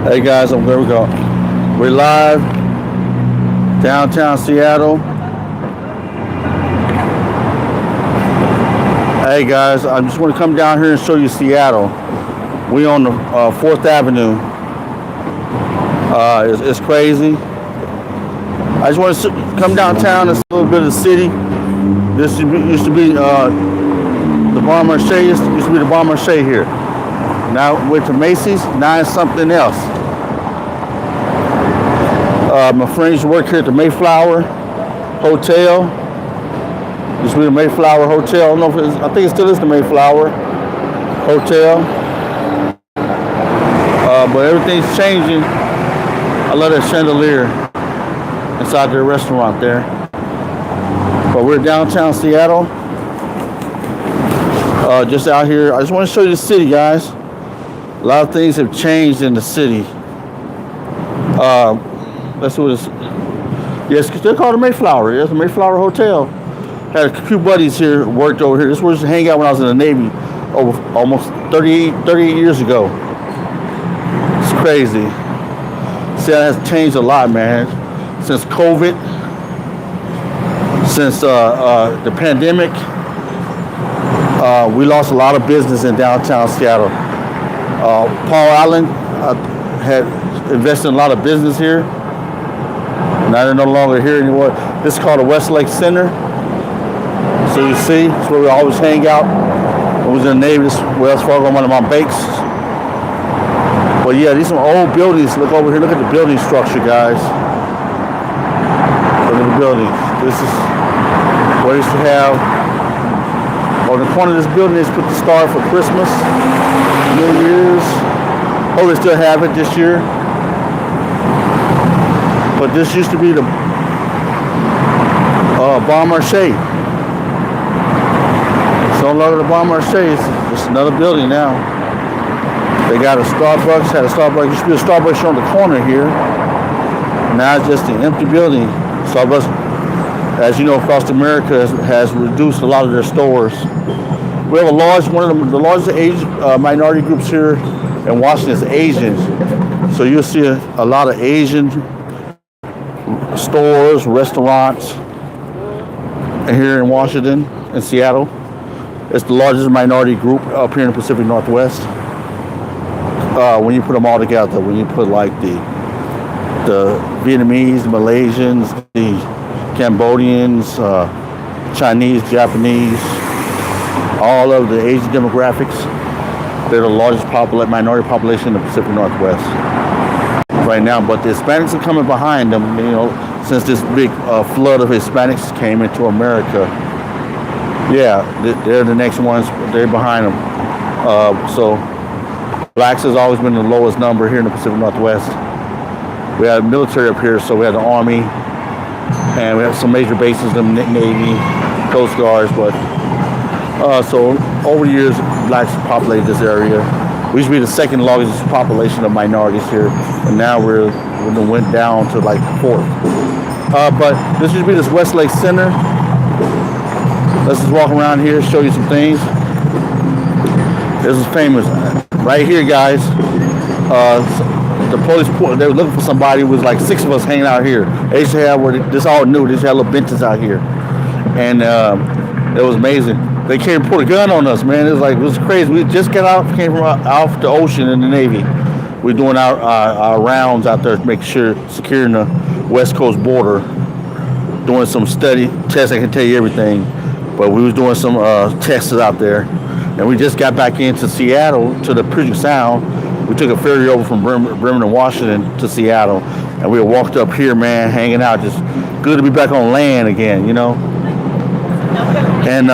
Hey guys, there we go. We're live, downtown Seattle. Hey guys, I just want to come down here and show you Seattle. We on the 4th Avenue. It's crazy. I just want to come downtown and see a little bit of the city. This used to be the Bar Marché. Used to be the Bar Marché here. Now went to Macy's. Now it's something else. My friends work here at the Mayflower Hotel. Used to be the Mayflower Hotel. I don't know if I think it still is the Mayflower Hotel. But everything's changing. I love that chandelier inside their restaurant there. But we're downtown Seattle. Just out here. I just want to show you the city, guys. A lot of things have changed in the city. That's what it's. Yes, they're called the Mayflower. It's the Mayflower Hotel. Had a few buddies here worked over here. This was to hang out when I was in the Navy over almost 38 years ago. It's crazy. See, that has changed a lot, man. Since COVID, since the pandemic, we lost a lot of business in downtown Seattle. Paul Allen had invested in a lot of business here. Now they're no longer here anymore. This is called the Westlake Center. So you see, it's where we always hang out. When I was in the Navy, this Wells Fargo, one of my banks. But yeah, these are old buildings. Look over here. Look at the building structure, guys. Look at the buildings. This is what they used to have. On the corner of this building, they put the star for Christmas, New Year's. Oh, they still have it this year. But this used to be the Bar Marché. It's no longer the Bar Marché. It's another building now. They got a Starbucks. Had a Starbucks. Used to be a Starbucks on the corner here. Now it's just an empty building. Starbucks, as you know, across America has reduced a lot of their stores. We have one of the largest minority groups here in Washington is Asians. So you'll see a lot of Asian stores, restaurants here in Washington, in Seattle. It's the largest minority group up here in the Pacific Northwest. When you put them all together, when you put like the Vietnamese, the Malaysians, the Cambodians, Chinese, Japanese, all of the Asian demographics, they're the largest minority population in the Pacific Northwest right now. But the Hispanics are coming behind them, you know, since this big flood of Hispanics came into America. Yeah, they're the next ones. They're behind them. So blacks has always been the lowest number here in the Pacific Northwest. We have military up here, so we have the Army, and we have some major bases, the Navy, Coast Guards, but so over the years, blacks populated this area. We used to be the second largest population of minorities here, and now we went down to like fourth. But this used to be this Westlake Center. Let's just walk around here, show you some things. This is famous. Right here, guys. The police, they were looking for somebody. It was like 6 of us hanging out here. They used to have, this all new, they used to have little benches out here. And it was amazing. They came and put a gun on us, man. It was crazy. We just came from off the ocean in the Navy. We're doing our rounds out there to make sure securing the West Coast border. Doing some study tests. I can tell you everything. But we was doing some tests out there. And we just got back into Seattle to the Puget Sound. We took a ferry over from Bremerton, Washington to Seattle. And we walked up here, man, hanging out. Just good to be back on land again, you know. And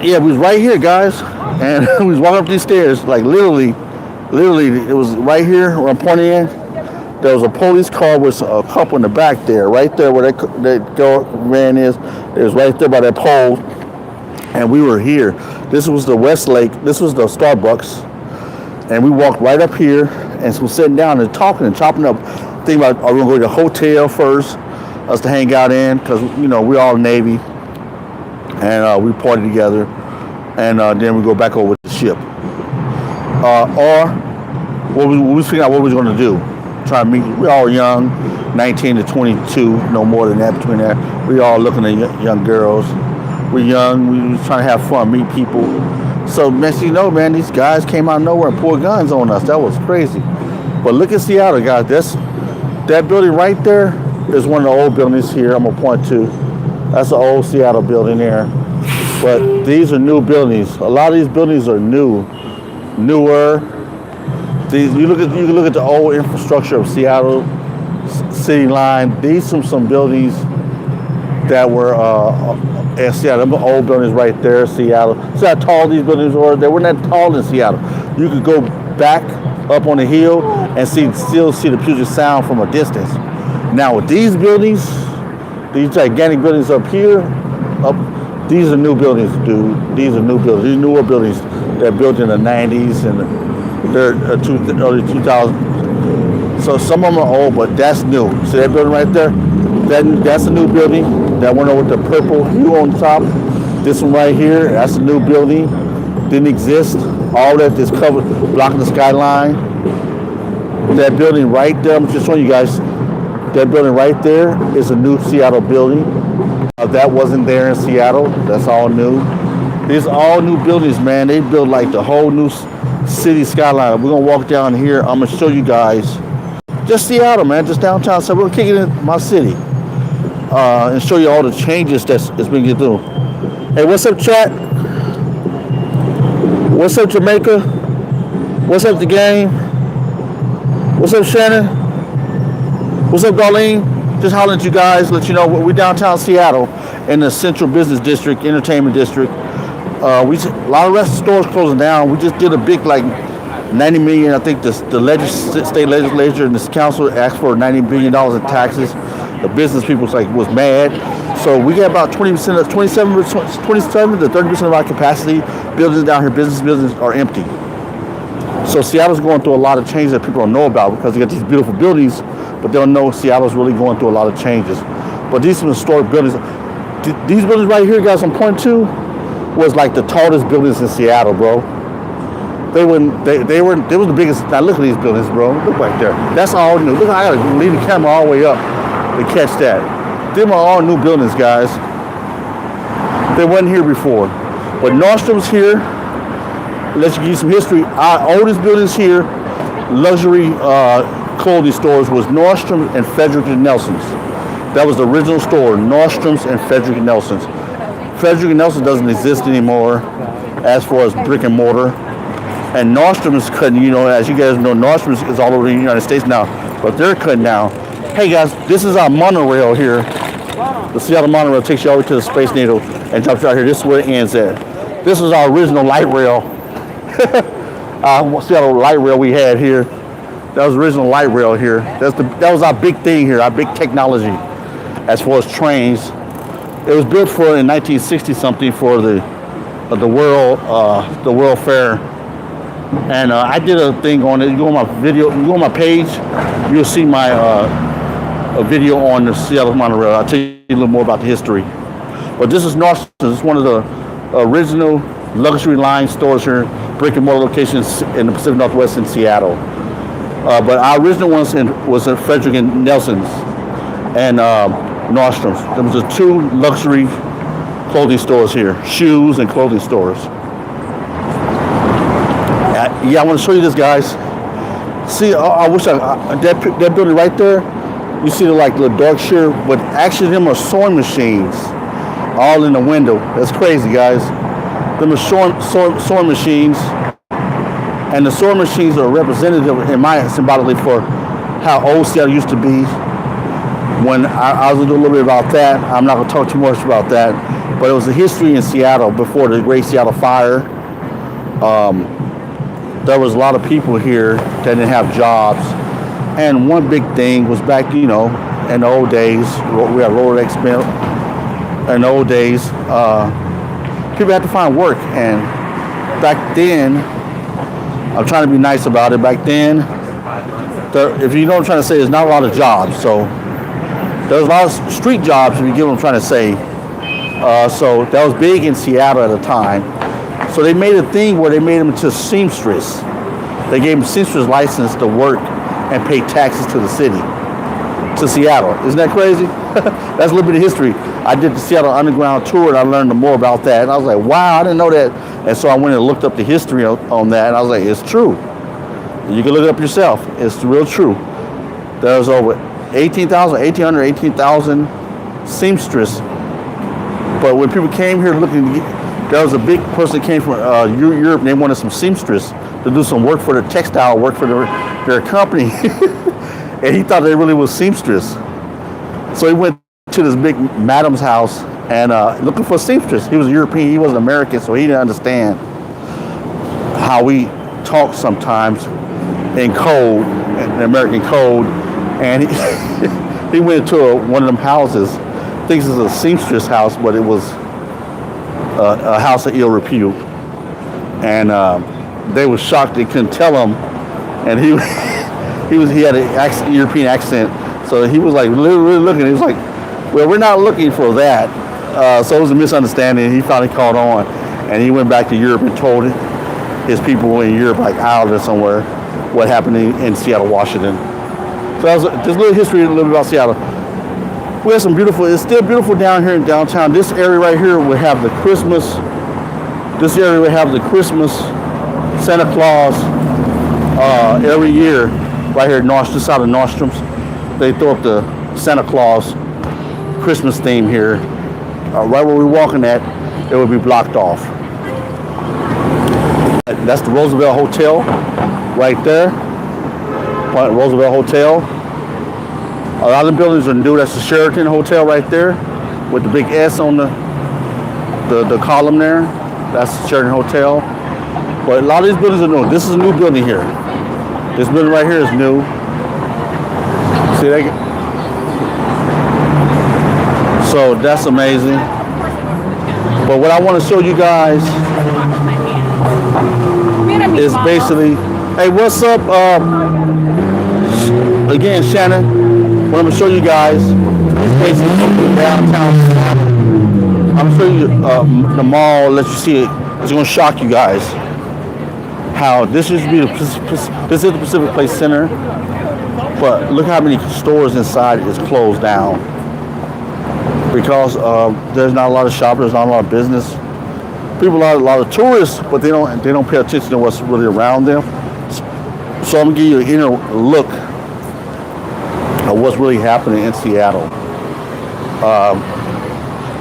yeah, we was right here, guys. And we was walking up these stairs, like literally, it was right here where I'm pointing in. There was a police car with a couple in the back there, right there where that man is. It was right there by that pole. And we were here. This was the Westlake. This was the Starbucks. And we walked right up here and was sitting down and talking and chopping up. Thinking about, are we going to go to the hotel first, us to hang out in? Because, you know, we're all Navy. And we party together. And then we go back over with the ship. Or we was figuring out what we was going to do. Try to meet. We all young, 19 to 22, no more than that between that. We all looking at young girls. We're young. We was trying to have fun, meet people. So next thing you know, man, these guys came out of nowhere and pulled guns on us. That was crazy. But look at Seattle, guys. That building right there is one of the old buildings here. I'm gonna point to. That's the old Seattle building there. But these are new buildings. A lot of these buildings are newer. You can look at the old infrastructure of Seattle city line. These are some buildings that were in Seattle. Them old buildings right there, Seattle. See how tall these buildings were? They weren't that tall in Seattle. You could go back up on the hill and still see the Puget Sound from a distance. Now with these buildings, these gigantic buildings up here, these are new buildings, dude. These are new buildings. These newer buildings that are built in the 90s and they're early 2000s. So some of them are old, but that's new. See that building right there? That's a new building. That one over with the purple hue on top. This one right here, that's a new building. Didn't exist. All that is covered, blocking the skyline. That building right there, I'm just showing you guys. That building right there is a new Seattle building. That wasn't there in Seattle. That's all new. These are all new buildings, man. They built like the whole new city skyline. We're gonna walk down here. I'm gonna show you guys just Seattle, man, just downtown. So we're gonna kick it in my city and show you all the changes that's been getting through. Hey, what's up, chat? What's up, Jamaica? What's up, the game? What's up, Shannon? What's up, Darlene? Just hollering at you guys, let you know we're downtown Seattle in the Central Business District, Entertainment District. A lot of rest stores closing down. We just did a big, like, $90 million. I think the state legislature and this council asked for $90 billion in taxes. The business people was mad. So we got about 27 to 30% of our capacity. Buildings down here, business buildings are empty. So Seattle's going through a lot of changes that people don't know about because they got these beautiful buildings, but they don't know Seattle's really going through a lot of changes. But these are historic buildings. These buildings right here, guys, I'm pointing to, was like the tallest buildings in Seattle, bro. They was the biggest. Now look at these buildings, bro. Look right there. That's all new. Look, I gotta leave the camera all the way up to catch that. Them are all new buildings, guys. They wasn't here before. But Nordstrom's here. Let's give you some history. Our oldest buildings here, luxury clothing stores, was Nordstrom and Frederick and Nelson's. That was the original store, Nordstrom's and Frederick and Nelson's. Frederick and Nelson doesn't exist anymore as far as brick and mortar. And Nordstrom's cutting, as you guys know, Nordstrom's is all over the United States now, but they're cutting down. Hey guys, this is our monorail here. The Seattle monorail takes you all the way to the Space Needle and drops you out here. This is where it ends at. This is our original light rail. Seattle light rail we had here. That was original light rail here. That was our big thing here, our big technology as far as trains. It was built in 1960 something for the World Fair. And I did a thing on it. You go on my video, you go on my page, you'll see my a video on the Seattle monorail. I'll tell you a little more about the history. But this is Nordstrom's. It's one of the original luxury line stores here, brick and mortar locations in the Pacific Northwest in Seattle. But our original ones was at Frederick and Nelson's and Nordstrom's. There was the two luxury clothing stores here, shoes and clothing stores. Yeah, I want to show you this, guys. See, I wish that building right there, you see the dark shirt, but actually them are sewing machines all in the window. That's crazy, guys. Them are sewing machines, and the sewing machines are representative, symbolically, for how old Seattle used to be. When I was going to do a little bit about that, I'm not going to talk too much about that, but it was the history in Seattle before the Great Seattle Fire. There was a lot of people here that didn't have jobs, and one big thing was back, in the old days, we had Rolex mill. In the old days, people had to find work, and back then, I'm trying to be nice about it. Back then, if you know what I'm trying to say, there's not a lot of jobs. So there was a lot of street jobs, if you get what I'm trying to say. So that was big in Seattle at the time. So they made a thing where they made them into seamstress. They gave them seamstress license to work and pay taxes to the city, to Seattle. Isn't that crazy? That's a little bit of history. I did the Seattle Underground tour and I learned more about that. And I was like, wow, I didn't know that. And so I went and looked up the history on that. And I was like, it's true. You can look it up yourself. It's real true. There was over 18,000 seamstress. But when people came here looking, there was a big person that came from Europe and they wanted some seamstress to do some work for their textile, work for their company. And he thought they really was seamstress. So he went to this big madam's house and looking for a seamstress. He was European, he wasn't American, so he didn't understand how we talk sometimes in code, in American code. And he went to one of them houses, thinks it's a seamstress house, but it was a house of ill repute. And they were shocked, they couldn't tell him. And he had an European accent, so he was like really looking. He was like, well, we're not looking for that. So it was a misunderstanding. He finally caught on, and he went back to Europe and told his people in Europe, like Ireland or somewhere, what happened in Seattle, Washington. So that was just a little history, a little bit about Seattle. We have some beautiful, it's still beautiful down here in downtown. This area right here will have the Christmas, Santa Claus every year. Right here at this side of Nordstrom's, they throw up the Santa Claus Christmas theme here. Right where we're walking at, it will be blocked off. That's the Roosevelt Hotel right there. Roosevelt Hotel. A lot of the buildings are new. That's the Sheraton Hotel right there with the big S on the column there. That's the Sheraton Hotel. But a lot of these buildings are new. This is a new building here. This building right here is new. See that? So that's amazing. But what I want to show you guys is basically, hey, what's up? Again, Shannon, what I'm going to show you guys is basically downtown. I'm going to show you the mall, let you see it. It's going to shock you guys. How this used to be this is the Pacific Place Center, but look how many stores inside is closed down because there's not a lot of shoppers, there's not a lot of business. People are a lot of tourists, but they don't pay attention to what's really around them. So I'm gonna give you an inner look of what's really happening in Seattle.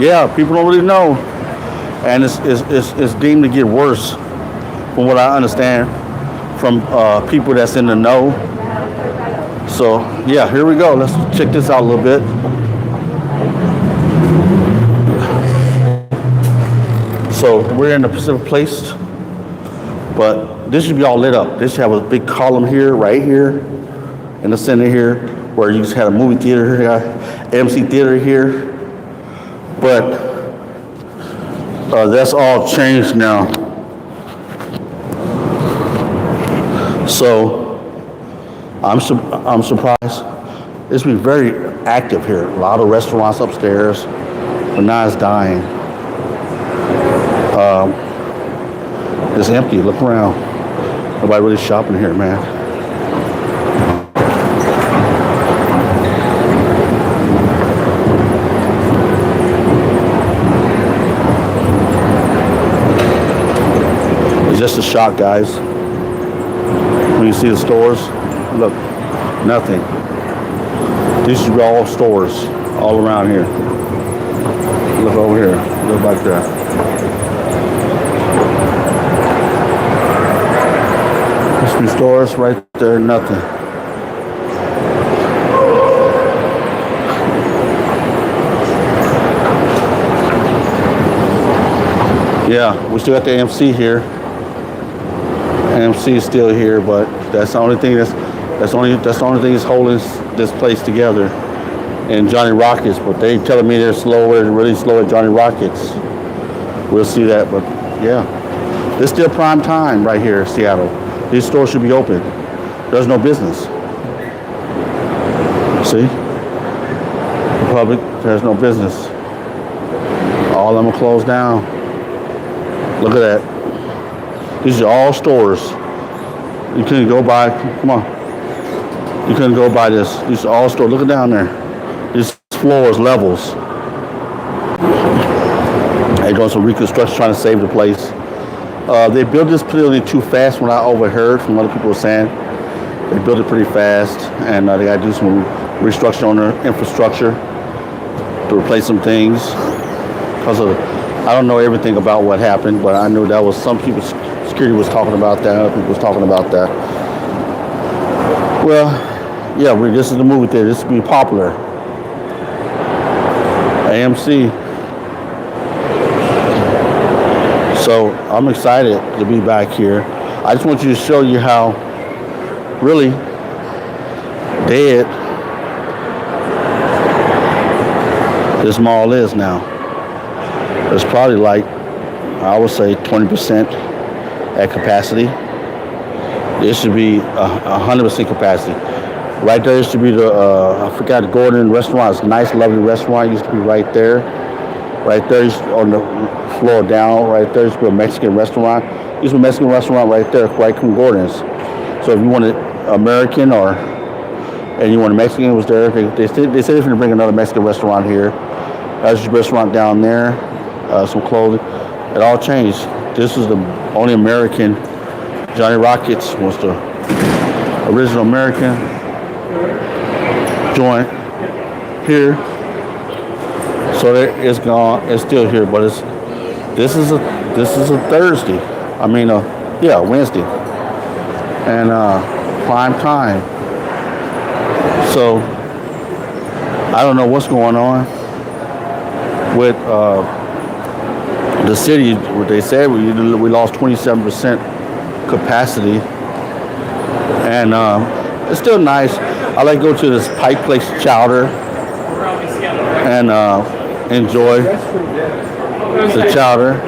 Yeah, people don't really know, and it's deemed to get worse. From what I understand from people that's in the know. So yeah, here we go. Let's check this out a little bit. So we're in the Pacific Place, but this should be all lit up. This should have a big column here, right here, in the center here, where you just had a movie theater here, AMC theater here. But that's all changed now. So I'm surprised. It's been very active here. A lot of restaurants upstairs, but now it's dying. It's empty. Look around. Nobody really shopping here, man. It's just a shock, guys. When you see the stores, look, nothing. These should be all stores all around here. Look over here, look like that. There should be stores right there, nothing. Yeah, we still got the AMC here. AMC is still here, but that's the only thing that's the only thing that's holding this place together. And Johnny Rockets, but they telling me they're really slow at Johnny Rockets. We'll see that, but yeah, it's still prime time right here in Seattle. These stores should be open. There's no business. See, the public, there's no business. All of them are closed down. Look at that. These are all stores. You couldn't go by. Come on. You couldn't go by this. These all store. Look down there. These floors, levels. They doing some reconstruction, trying to save the place. They built this pretty too fast. When I overheard from other people saying, they built it pretty fast, and they got to do some restructuring on their infrastructure to replace some things. Because of, I don't know everything about what happened, but I knew that was some people. Security was talking about that. Other people was talking about that. Well, yeah, this is the movie theater. This will be popular. AMC. So I'm excited to be back here. I just want you to show you how really dead this mall is now. There's probably like, I would say 20% at capacity. It should be 100% capacity. Right there used to be the, I forgot, Gordon restaurant. It's a nice, lovely restaurant. It used to be right there. Right there on the floor down. Right there used to be a Mexican restaurant. Used to be a Mexican restaurant right there, right from Gordon's. So if you wanted American and you wanted Mexican, it was there. They said they're going to bring another Mexican restaurant here. There's a restaurant down there, some clothing. It all changed. This is the only American. Johnny Rockets was the original American joint here. So it's gone. It's still here, but this is a Thursday. I mean, Wednesday, and prime time. So I don't know what's going on with the city. What they said we lost 27% capacity, and it's still nice. I like to go to this Pike Place Chowder and enjoy the chowder.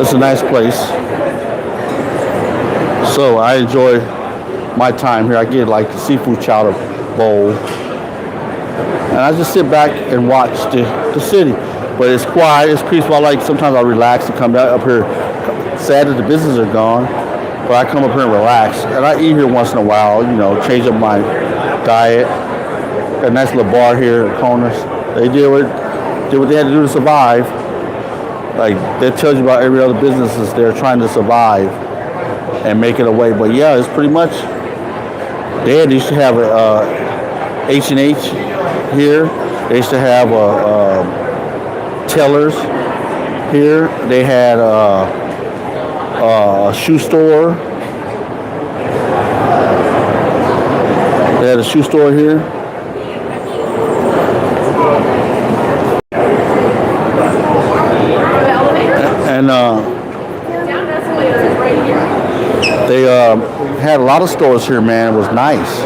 It's a nice place, so I enjoy my time here. I get like the seafood chowder bowl, and I just sit back and watch the city. But it's quiet, it's peaceful. I like, sometimes I relax and come up here. Sad that the businesses are gone, but I come up here and relax. And I eat here once in a while, change up my diet. Got a nice little bar here at Corners. They did what they had to do to survive. Like, that tells you about every other businesses they're trying to survive and make it a way. But yeah, it's pretty much dead. They used to have a H&H here. They used to have Tellers here. They had a shoe store. They had a shoe store here. And they had a lot of stores here, man. It was nice.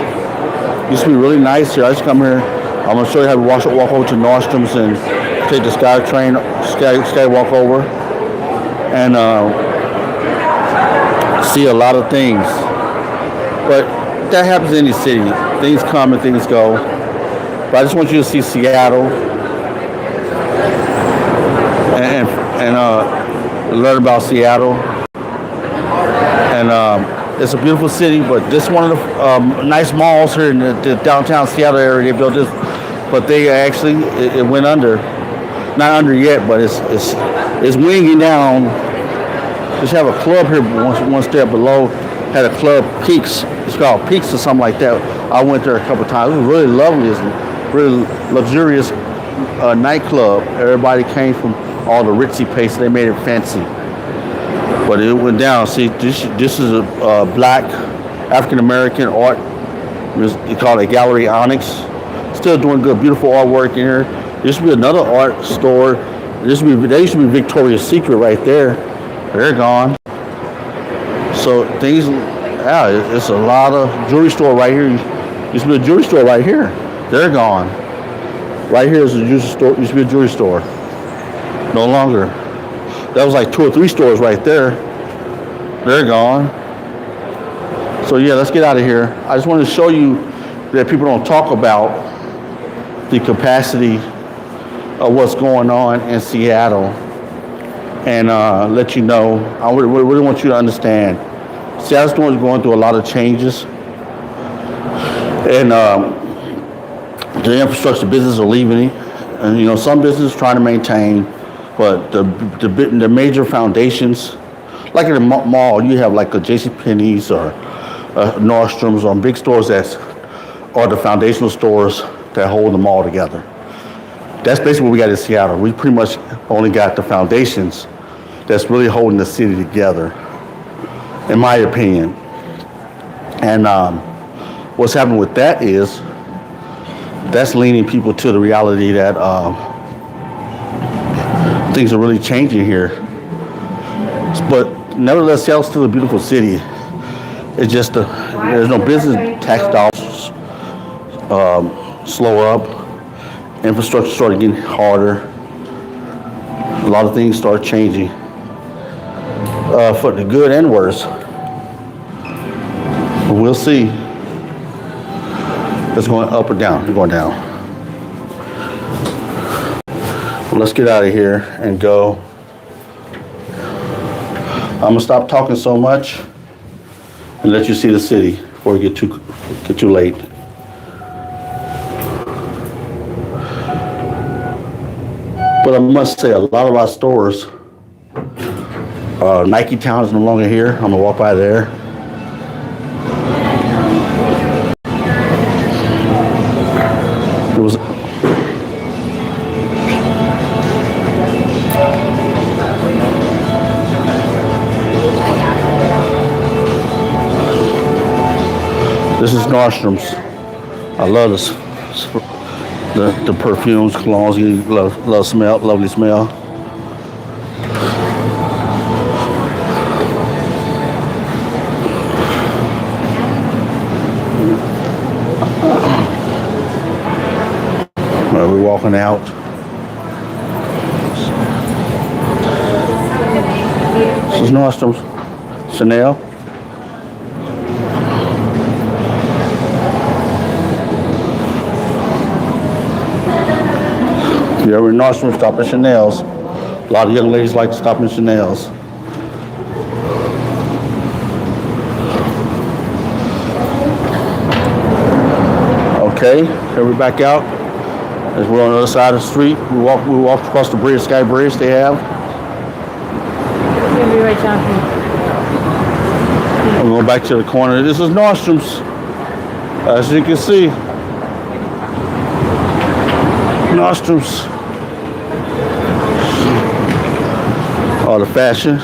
It used to be really nice here. I used to come here. I'm going to show you how to walk over to Nordstrom's and take the Skywalk over. And see a lot of things. But that happens in any city. Things come and things go. But I just want you to see Seattle and learn about Seattle. And it's a beautiful city, but this is one of the nice malls here in the downtown Seattle area. They built this, but they actually, it went under. Not under yet, but it's winging down. Just have a club here one step below. Had a club, Peaks. It's called Peaks or something like that. I went there a couple of times. It was really lovely. It's a really luxurious nightclub. Everybody came from all the ritzy places. They made it fancy. But it went down. See, this is a black African-American art. They call it Gallery Onyx. Still doing good, beautiful artwork in here. There used to be another art store. There used to be Victoria's Secret right there. They're gone. So things, yeah, it's a lot of jewelry store right here. Used to be a jewelry store right here. They're gone. Right here is a jewelry store. Used to be a jewelry store. No longer. That was like 2 or 3 stores right there. They're gone. So yeah, let's get out of here. I just wanted to show you that people don't talk about the capacity of what's going on in Seattle, and let you know. I really want you to understand Seattle's going through a lot of changes, and the infrastructure business are leaving it, and some businesses trying to maintain, but the major foundations, like in the mall, you have like a JCPenney's or Nordstrom's, or big stores that are the foundational stores that hold them all together. That's basically what we got in Seattle. We pretty much only got the foundations that's really holding the city together, in my opinion. And what's happening with that is that's leaning people to the reality that things are really changing here. But nevertheless, Seattle's still a beautiful city. It's just there's no business tax dollars slow up. Infrastructure started getting harder. A lot of things start changing for the good and worse. But we'll see. It's going up or down. It's going down. Well, let's get out of here and go. I'm gonna stop talking so much and let you see the city before we get too late. But I must say, a lot of our stores, Nike Town is no longer here. I'm gonna walk by there. It was. This is Nordstrom's. I love this. The perfumes, colognes, you love smell, lovely smell. Well, we're walking out. This is Nordstrom's. Chanel. Yeah, we're in Nordstrom, stop at Chanel's. A lot of young ladies like to stop in Chanel's. Okay, here we're back out. As we're on the other side of the street, we walked across the bridge, Sky Bridge they have. We'll be right down here. We're going back to the corner. This is Nordstrom's. As you can see, Nordstrom's. All the fashion.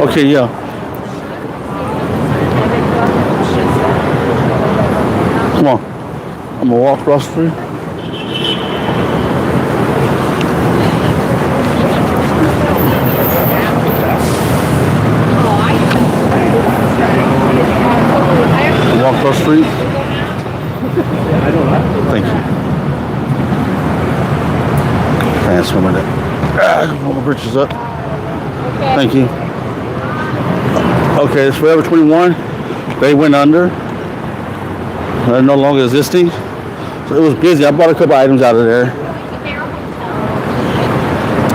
Okay, yeah. Come on. I'm gonna walk across the street. Walk across the street. Thank you. Transfer my hold my britches up. Thank you. Okay, it's Forever 21. They went under. They're no longer existing. So it was busy. I bought a couple items out of there.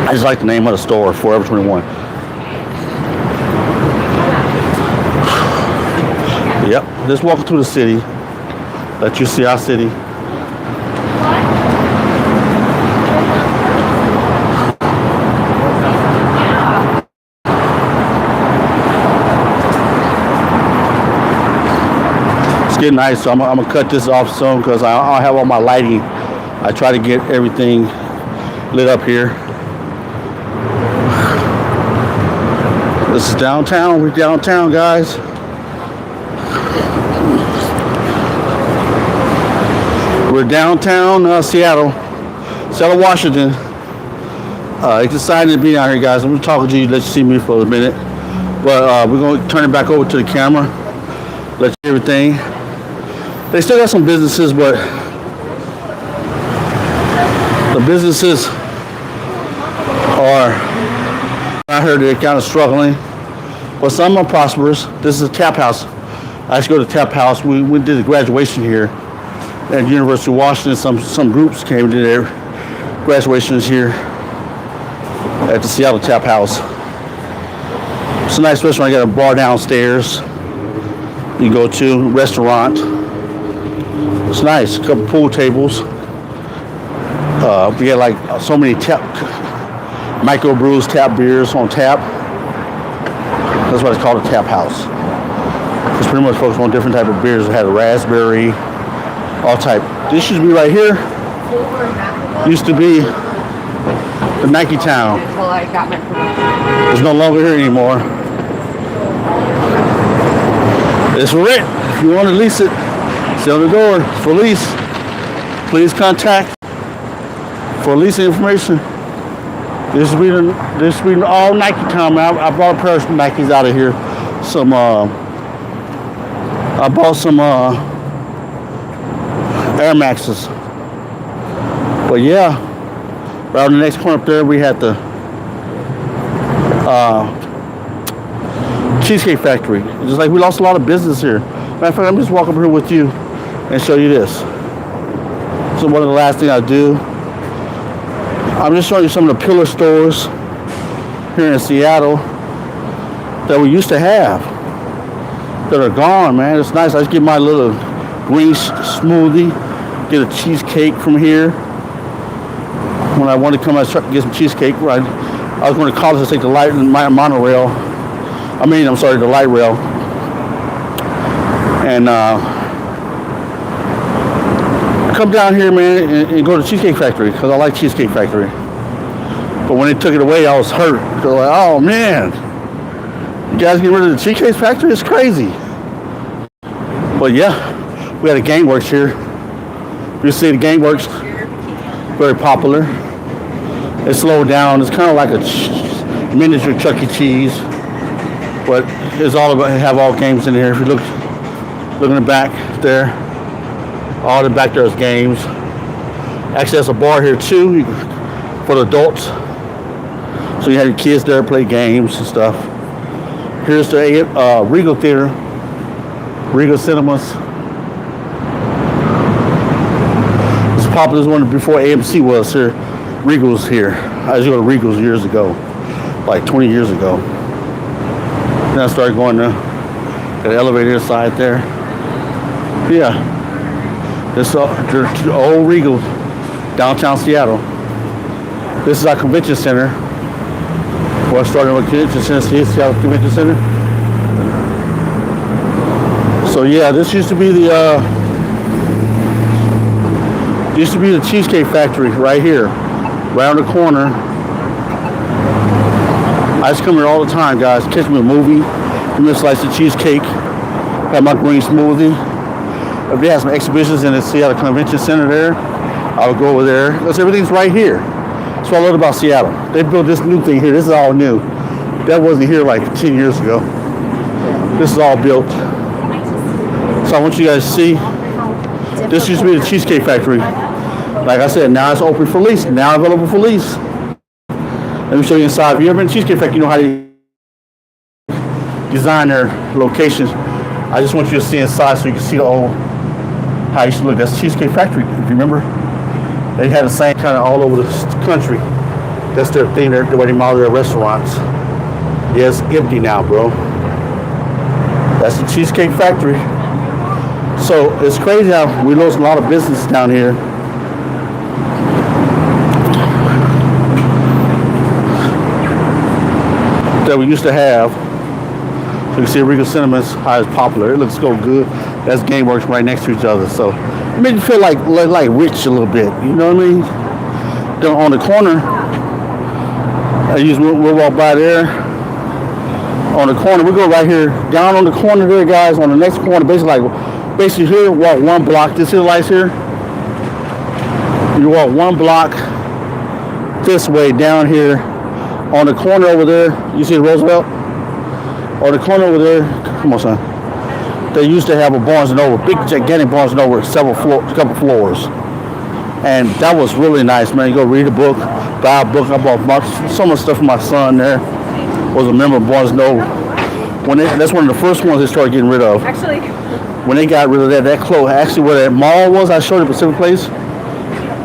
I just like the name of the store, Forever 21. Yep, just walking through the city. Let you see our city. It's getting nice, so I'm gonna cut this off soon because I have all my lighting. I try to get everything lit up here. This is downtown. We're downtown, guys. We're downtown Seattle, Washington. It's exciting to be out here, guys. I'm going to talk to you, let you see me for a minute. But we're going to turn it back over to the camera, let you see everything. They still got some businesses, but the businesses are, I heard they're kind of struggling. But some are prosperous. This is a tap house. I used to go to Tap House. We did the graduation here at the University of Washington. Some groups came to their graduations here at the Seattle Tap House. It's a nice restaurant. I got a bar downstairs. You can go to restaurant. It's nice. A couple pool tables. We had like so many microbrews, tap beers on tap. That's why it's called a tap house. It's pretty much focused on different type of beers. It had a raspberry, all type. This used to be right here. Used to be the Nike Town. It's no longer here anymore. It's for rent. If you want to lease it, it's on the door. For lease, please contact for leasing information. This will be all Nike Town. I bought a pair of Nikes out of here. I bought some Air Maxes. But yeah, right on the next corner up there, we had the Cheesecake Factory. It's just like we lost a lot of business here. Matter of fact, let me just walk up here with you and show you this. So one of the last things I do, I'm just showing you some of the pillar stores here in Seattle that we used to have that are gone, man. It's nice. I just get my little green smoothie, get a cheesecake from here. When I wanted to come out and get some cheesecake, right? I was going to college to take the monorail. The light rail. And come down here, man, and go to Cheesecake Factory because I like Cheesecake Factory. But when they took it away, I was hurt. Because like, oh man, you guys get rid of the Cheesecake Factory? It's crazy. But yeah, we had a GameWorks here. You see the GameWorks, very popular. It's slowed down. It's kind of like a miniature Chuck E. Cheese, but it's all about have all games in here. If you look in the back there, all the back there is games. Actually, there's a bar here too for the adults. So you have your kids there play games and stuff. Here's the Regal Theater, Regal Cinemas. It's popular as one before AMC was here. Regal's here. I used to go to Regal's years ago, like 20 years ago. Then I started going to the elevator inside there. Yeah, this is the old Regal, downtown Seattle. This is our convention center. Well, I started with convention center, Seattle Convention Center. So yeah, this used to be the Cheesecake Factory right here. Right on the corner. I just come here all the time, guys. Catch me a movie. Give me a slice of cheesecake. Have my green smoothie. If they have some exhibitions in the Seattle Convention Center there, I'll go over there. Because everything's right here. That's what I love about Seattle. They built this new thing here. This is all new. That wasn't here like 10 years ago. This is all built. So I want you guys to see. This used to be the Cheesecake Factory. Like I said, now it's open for lease. Now available for lease. Let me show you inside. If you ever been to Cheesecake Factory, you know how they design their locations. I just want you to see inside so you can see the old, how it used to look. That's Cheesecake Factory, if you remember. They had the same kind of all over the country. That's their thing, the way they model their restaurants. Yeah, it's empty now, bro. That's the Cheesecake Factory. So it's crazy how we lost a lot of business down here. That we used to have. So you can see Regal Cinemas, how it's popular. It looks so good. That's GameWorks right next to each other. So it made you feel like rich a little bit. You know what I mean? Then on the corner, we'll walk by there. On the corner, we go right here, down on the corner there, guys. On the next corner, basically here, walk one block. This here, lights here. You walk one block this way down here. On the corner over there, you see Roosevelt? On the corner over there, come on, son. They used to have a Barnes & Noble, big, gigantic Barnes & Noble, couple floors. And that was really nice, man. You go read a book, buy a book. I bought so much stuff for my son there. Was a member of Barnes & Noble. That's one of the first ones they started getting rid of. Actually, When they got rid of that closed. Actually, where that mall was, I showed you Pacific Place.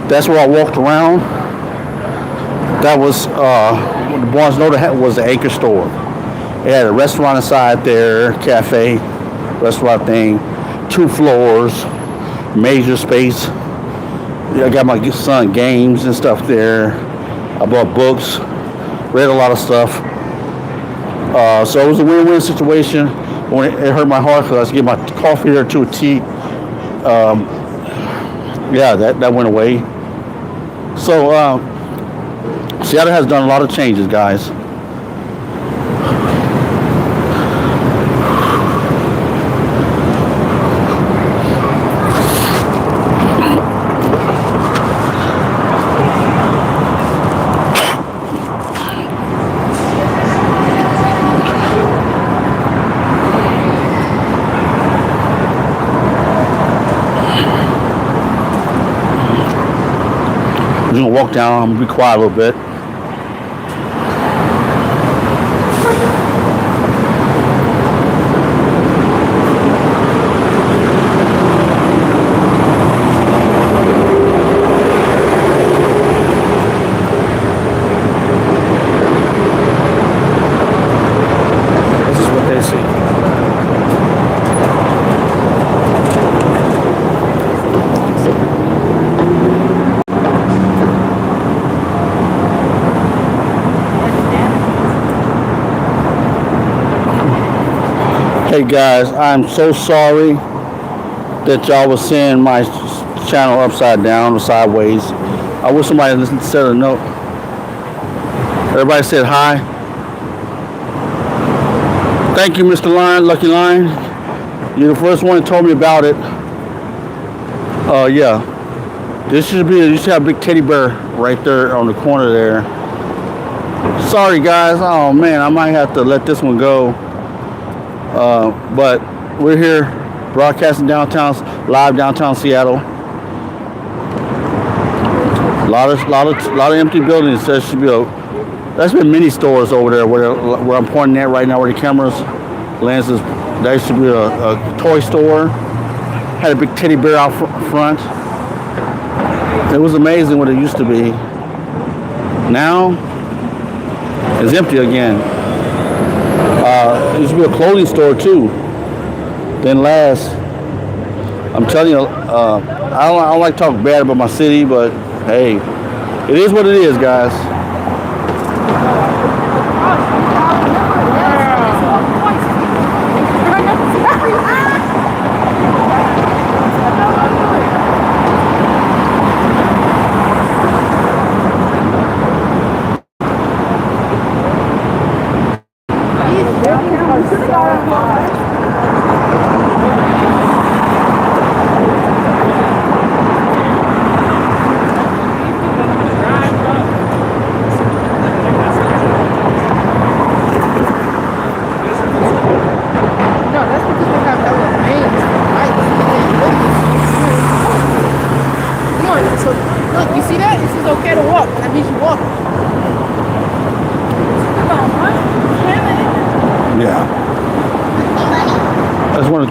That's where I walked around. That was what the Barnes Noble was the anchor store. It had a restaurant inside there, cafe, restaurant thing, 2 floors, major space. I got my son games and stuff there. I bought books, read a lot of stuff. So it was a win-win situation. When it hurt my heart because I was getting my coffee there too, tea. Yeah, that went away. So Seattle has done a lot of changes, guys. I'm just gonna walk down. I'm gonna be quiet a little bit. This is what they see. Hey guys, I'm so sorry that y'all was seeing my channel upside down or sideways. I wish somebody said a note. Everybody said hi. Thank you, Mr. Lion, Lucky Lion. You're the first one that told me about it. Yeah. You should have a big teddy bear right there on the corner there. Sorry guys, oh man, I might have to let this one go. But we're here broadcasting live downtown Seattle. A lot of empty buildings. There should be that's been mini stores over there where I'm pointing at right now, where the cameras lenses. There should be a toy store. Had a big teddy bear out front. It was amazing what it used to be. Now it's empty again. There used to be a clothing store too. Then last, I'm telling you, I don't like to talk bad about my city, but hey, it is what it is, guys.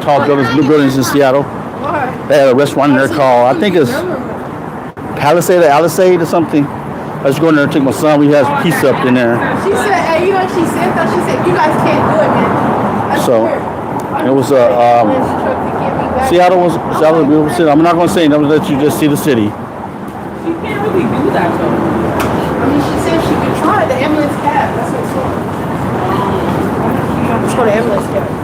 Tall buildings, new buildings in Seattle. They had a restaurant in there called, I think it's Palisade or something. I was going there and took my son. We had pizza up in there. She said, hey, you know what she said? She said, you guys can't do it, man. So it was Seattle was a beautiful city. I'm not going to say it. I'm going to let you just see the city. She can't really do that though. I mean, she said she could try the ambulance cab. That's what it's called. It's called the ambulance cab.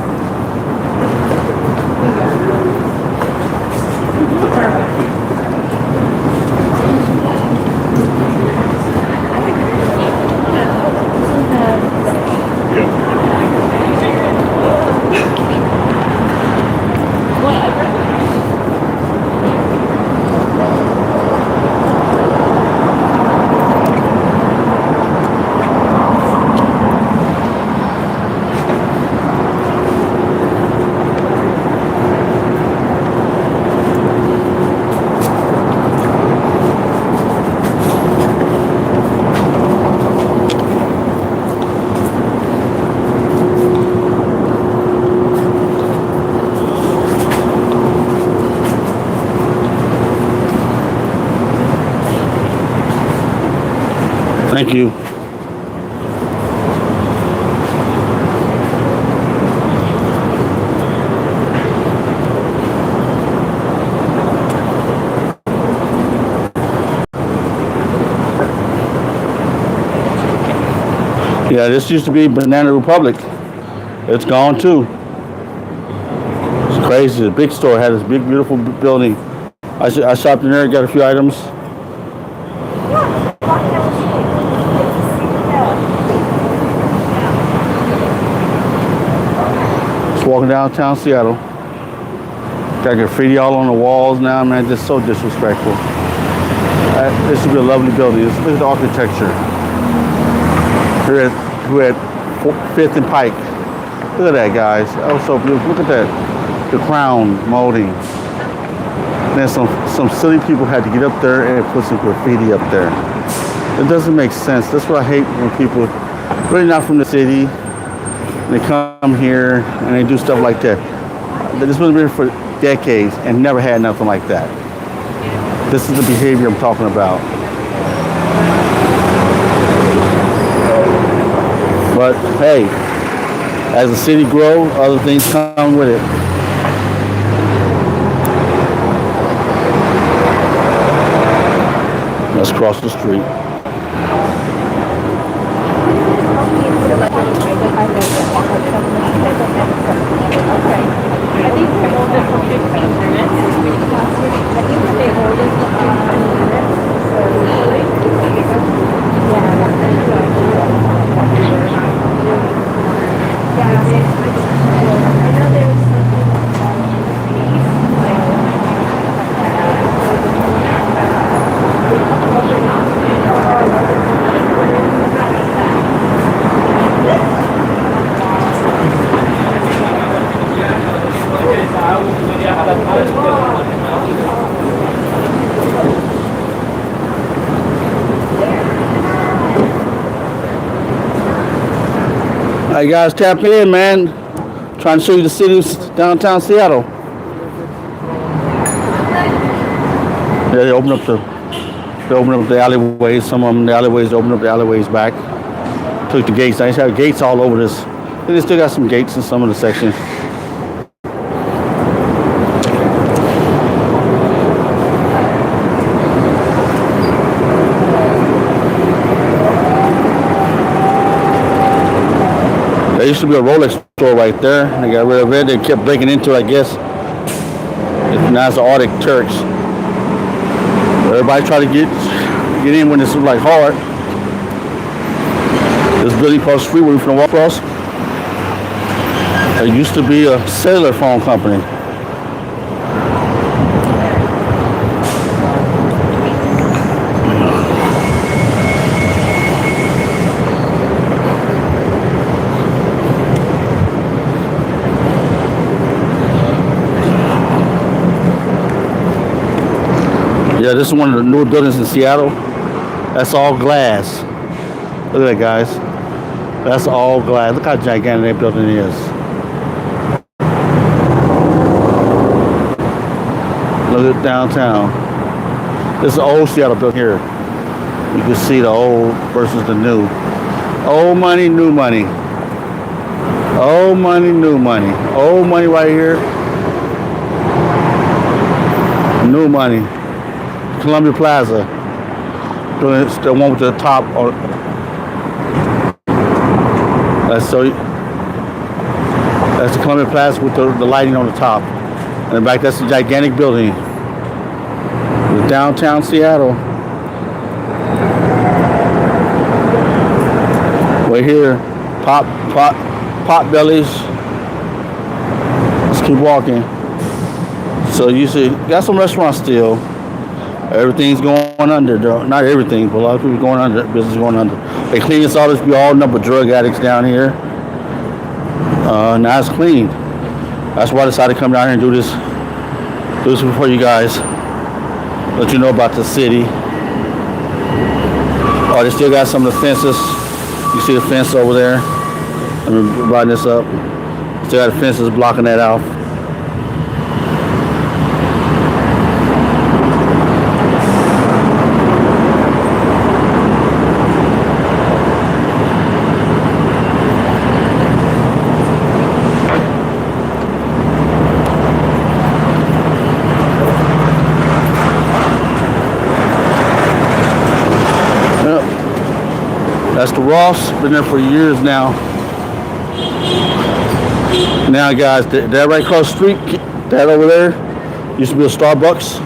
Thank you. Yeah, this used to be Banana Republic. It's gone too. It's crazy. The big store had this big, beautiful building. I shopped in there, got a few items. Just walking downtown Seattle. Got graffiti all on the walls now, man. Just so disrespectful. This should be a lovely building. Look at the architecture. We're at 5th and Pike. Look at that, guys. That was so beautiful. Look at that. The crown molding. Then some silly people had to get up there and put some graffiti up there. It doesn't make sense. That's what I hate when people, really not from the city, they come here and they do stuff like that. This has been here for decades and never had nothing like that. This is the behavior I'm talking about. But hey, as the city grows, other things come with it. Let's cross the street. Hey guys, tap in, man. Trying to show you the city of downtown Seattle. Yeah, they open up the alleyways. Some of them, the alleyways, open up the alleyways back. Took the gates. They have gates all over this. They still got some gates in some of the sections. There used to be a Rolex store right there. They got rid of it. They kept breaking into it, I guess. Now it's the Arctic Turks. Everybody try to get in when this was like hard. This building across the street where we from walk across. There used to be a cellular phone company. Yeah, this is one of the newer buildings in Seattle. That's all glass. Look at that, guys. That's all glass. Look how gigantic that building is. Look at downtown. This is old Seattle built here. You can see the old versus the new. Old money, new money. Old money, new money. Old money right here. New money. Columbia Plaza. The one with the top. That's the Columbia Plaza with the lighting on the top. And back, that's a gigantic building. With downtown Seattle. Right here, pot bellies. Let's keep walking. So you see, got some restaurants still. Everything's going under, though. Not everything, but a lot of people going under. Business going under. They clean this all. This be all number of drug addicts down here. Now it's clean. That's why I decided to come down here and do this before you guys. Let you know about the city. Oh, they still got some of the fences. You see the fence over there? Let me brighten this up. Still got the fences blocking that out. That's the Ross. Been there for years now. Now, guys, that right across the street, that over there, used to be a Starbucks.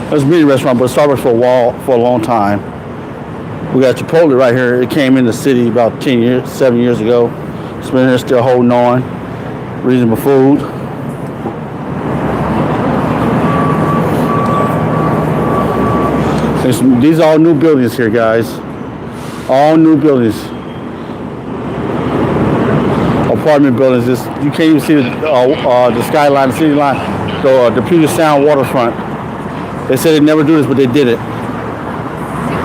It was a meat restaurant, but Starbucks for a long time. We got Chipotle right here. It came in the city about 7 years ago. It's been here still holding on. Reasonable food. These are all new buildings here, guys. All new buildings. Apartment buildings. You can't even see the skyline, the city line, the Puget Sound waterfront. They said they'd never do this, but they did it.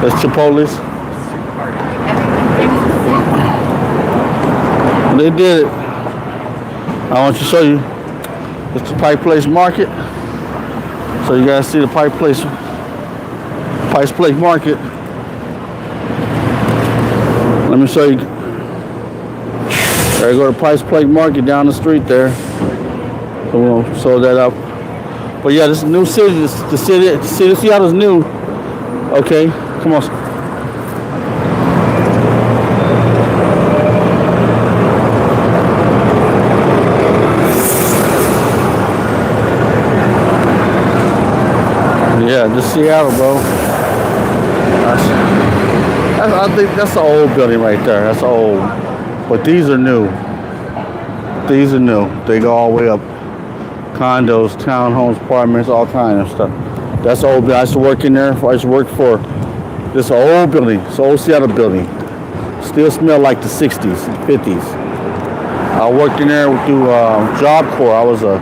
That's Chipotle's. They did it. I want to show you. It's the Pike Place Market. So you guys see the Pike Place Market. Let me show you. There you go to Pike Place Market down the street there. So we'll sew that up. But yeah, this is a new city. The city of Seattle's new. Okay, come on. Yeah, just Seattle, bro. I think that's the old building right there. That's old. But these are new. These are new. They go all the way up. Condos, townhomes, apartments, all kinds of stuff. That's the old building. I used to work in there. I used to work for this old building. It's an old Seattle building. Still smell like the 60s, 50s. I worked in there through Job Corps. I was a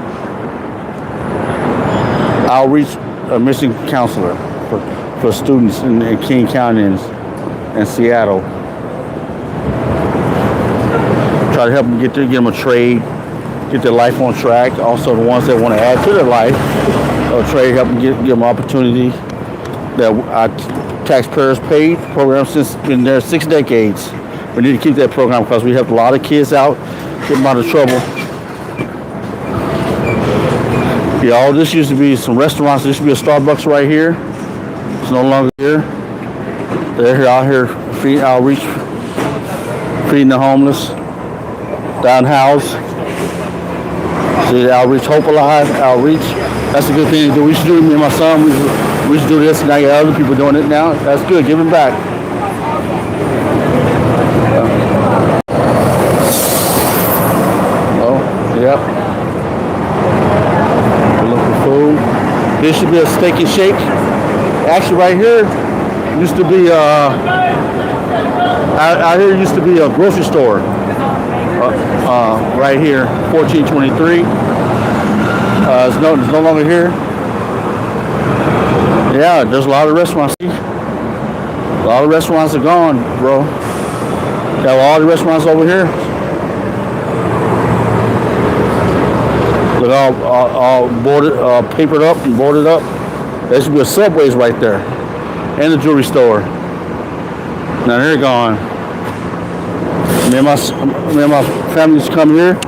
outreach mission counselor for students in King County and Seattle. Try to help them get them a trade, get their life on track. Also, the ones that want to add to their life, trade, help them give them opportunity. That our taxpayers paid. The program since been there 6 decades. We need to keep that program because we helped a lot of kids out, get them out of trouble. Yeah, all this used to be some restaurants. There used to be a Starbucks right here. It's no longer here. They're here out here feeding outreach, feeding the homeless, down house. See the outreach, Hope Alive, outreach. That's a good thing to do. We should do it, me and my son. We should do this, and I got other people doing it now. That's good. Giving back. Oh, yep. Food. This should be a steak and shake. Actually, right here used to be out here used to be a grocery store. Right here, 1423. It's no longer here. Yeah, there's a lot of restaurants. A lot of restaurants are gone, bro. Got all the restaurants over here. Look, all boarded, papered up and boarded up. There should be a Subway's right there, and a jewelry store. Now they're gone. Me and my family used to come here.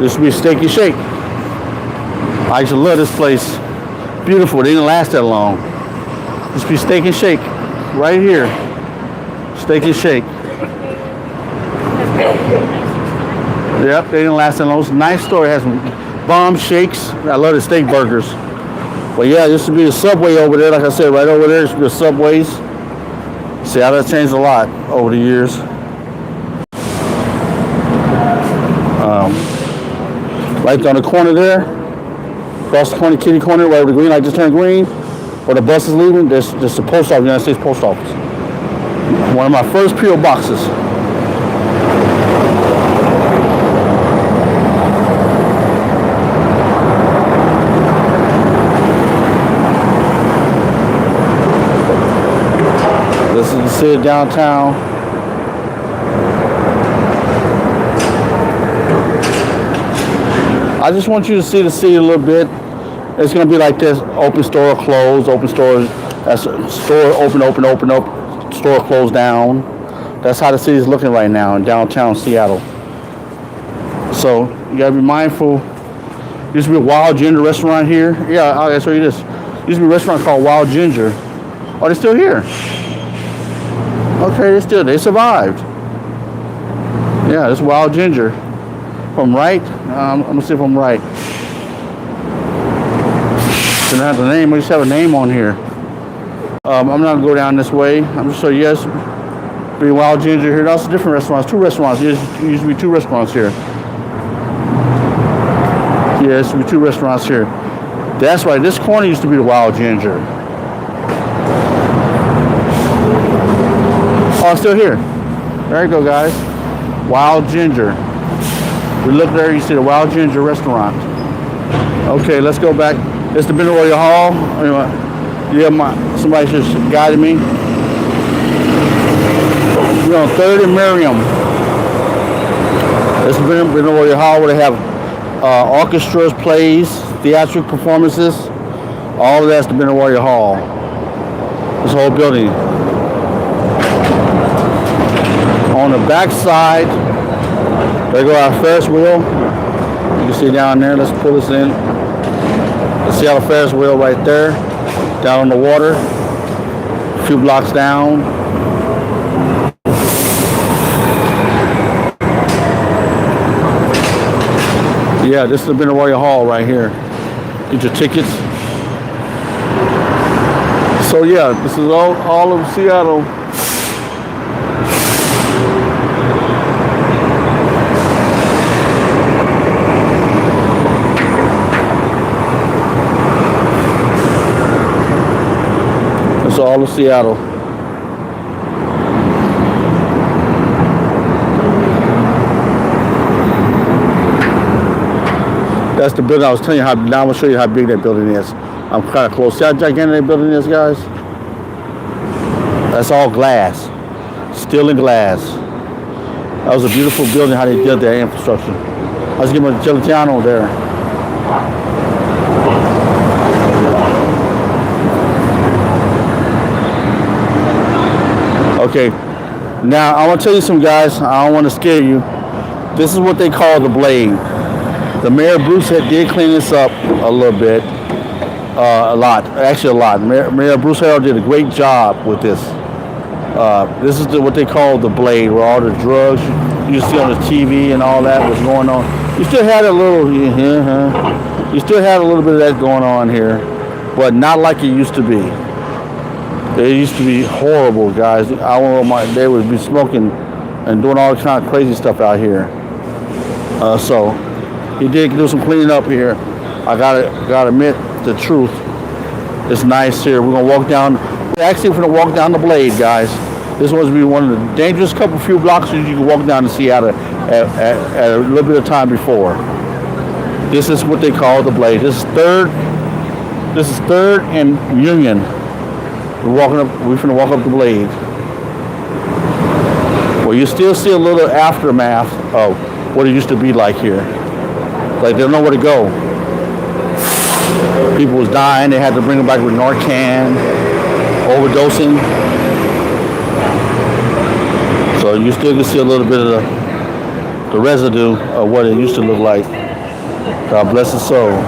This should be a steak and shake. I used to love this place. Beautiful. They didn't last that long. This should be steak and shake, right here. Steak and shake. Yep, they didn't last that long. It's a nice store. It has some bomb shakes. I love the steak burgers. But yeah, this should be a Subway over there. Like I said, right over there, there should be a Subway's. See how that changed a lot over the years. Right on the corner there, across the corner, kitty corner, where the green light just turned green, where the bus is leaving, there's the post office, United States Post Office. One of my first P.O. boxes. This is the city downtown. I just want you to see the city a little bit. It's going to be like this: open store, close, open store. That's a store, open, store closed down. That's how the city is looking right now in downtown Seattle. So you got to be mindful. There used to be a Wild Ginger restaurant here. Yeah, I'll show you this. There used to be a restaurant called Wild Ginger. Oh, they're still here. Okay, they survived. Yeah, this wild ginger. If I'm right, I'm gonna see if I'm right. Didn't have the name. We just have a name on here. I'm not gonna go down this way. I'm just so yes, be wild ginger here. That's different restaurants. 2 restaurants. There used to be 2 restaurants here. Yeah, there used to be 2 restaurants here. That's right. This corner used to be the wild ginger. Oh, it's still here. There you go, guys. Wild ginger. We look there. You see the wild ginger restaurant. Okay, let's go back. It's the Benaroya Hall. Yeah, somebody just guided me. We're on 3rd and Miriam. It's the Benaroya Hall where they have orchestras, plays, theatrical performances. All of that's the Benaroya Hall. This whole building. On the back side, there go our Ferris wheel. You can see down there. Let's pull this in. Let's see our Ferris wheel right there. Down on the water. A few blocks down. Yeah, this is the Benaroya Hall right here. Get your tickets. So yeah, this is all of Seattle. That's all of Seattle. That's the building I was telling you how. Now I'm gonna show you how big that building is. I'm kind of close. See how gigantic that building is, guys? That's all glass, steel and glass. That was a beautiful building. How they did that infrastructure. I was giving a Gelatiano there. Okay, now I want to tell you some, guys. I don't want to scare you. This is what they call the blade. The mayor Bruce did clean this up a little bit, a lot. Mayor Bruce Harrell did a great job with this. This is what they call the blade, where all the drugs you see on the TV and all that was going on. You still had a little, you still had a little bit of that going on here, but not like it used to be. It used to be horrible, guys. They would be smoking and doing all kind of crazy stuff out here. So he did do some cleaning up here. I gotta admit the truth. It's nice here. We're gonna walk down. We're gonna walk down the blade, guys. This one's be one of the dangerous few blocks that you can walk down to Seattle at a little bit of time before. This is what they call the blade. This is third and Union. We're finna walk up the blade. Well, you still see a little aftermath of what it used to be like here. Like they don't know where to go. People was dying. They had to bring them back with Narcan, overdosing. So you still can see a little bit of the residue of what it used to look like. God bless his soul.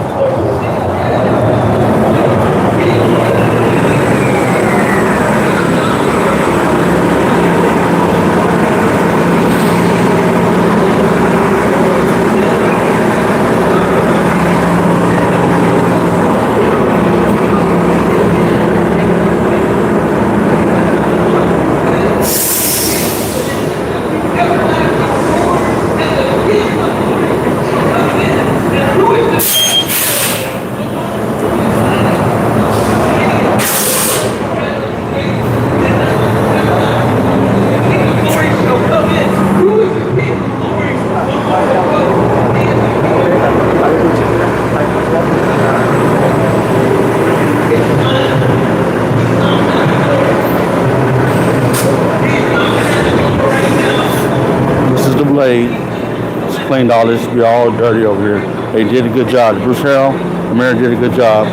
It's cleaned all this, be all dirty over here. They did a good job. Bruce Harrell, the mayor, did a good job.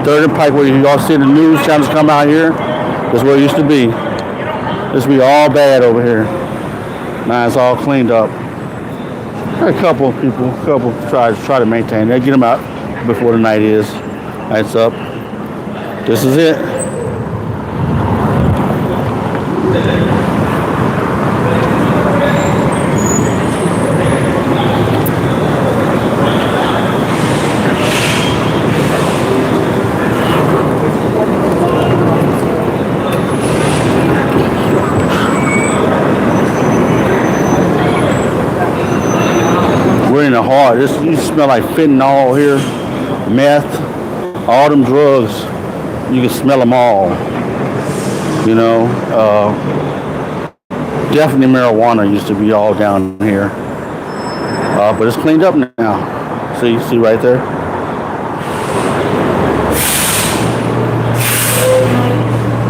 Third and Pike, where you all see the news channels come out here. That's where it used to be. It used to be all bad over here. Now it's all cleaned up. A couple people, try to maintain. They get them out before the night is. Night's up. This is it. We're in the heart. This you smell like fentanyl here, meth, all them drugs. You can smell them all. You know, definitely marijuana used to be all down here, but it's cleaned up now. See right there.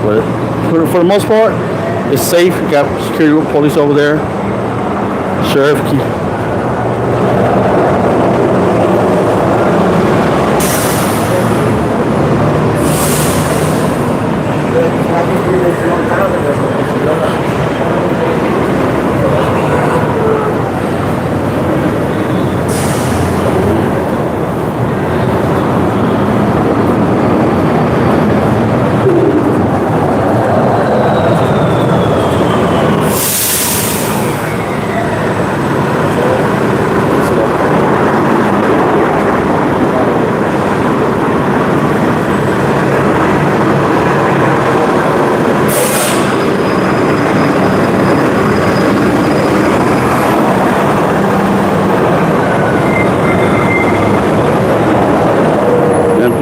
But for the most part, it's safe. You got security police over there, sheriff.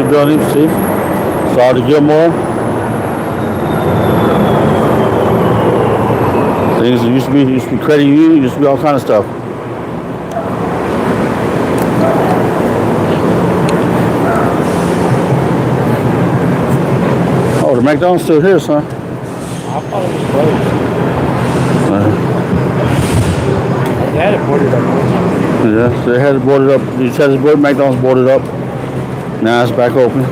Building, see? Saw the Gilmore. Things used to be credit union, used to be all kind of stuff. Oh, the McDonald's still here, son. I thought it was closed. They had it boarded up. Yeah, they had it boarded up. You said it's McDonald's boarded up. Now it's back open.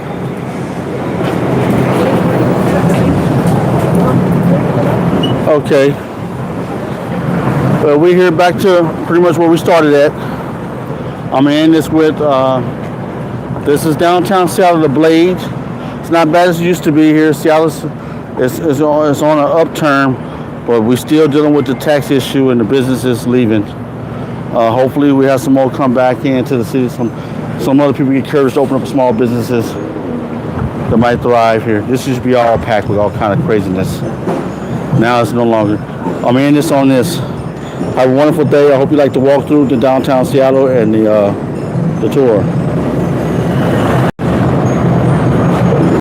Okay. We're here back to pretty much where we started at. I'm gonna end this with, this is downtown Seattle, the Blade. It's not bad as it used to be here. Seattle is on an upturn, but we're still dealing with the tax issue and the businesses leaving. Hopefully we have some more come back into the city. Some other people get encouraged to open up small businesses that might thrive here. This used to be all packed with all kind of craziness. Now it's no longer. I'm gonna end this on this. Have a wonderful day. I hope you like to walk through the downtown Seattle and the tour.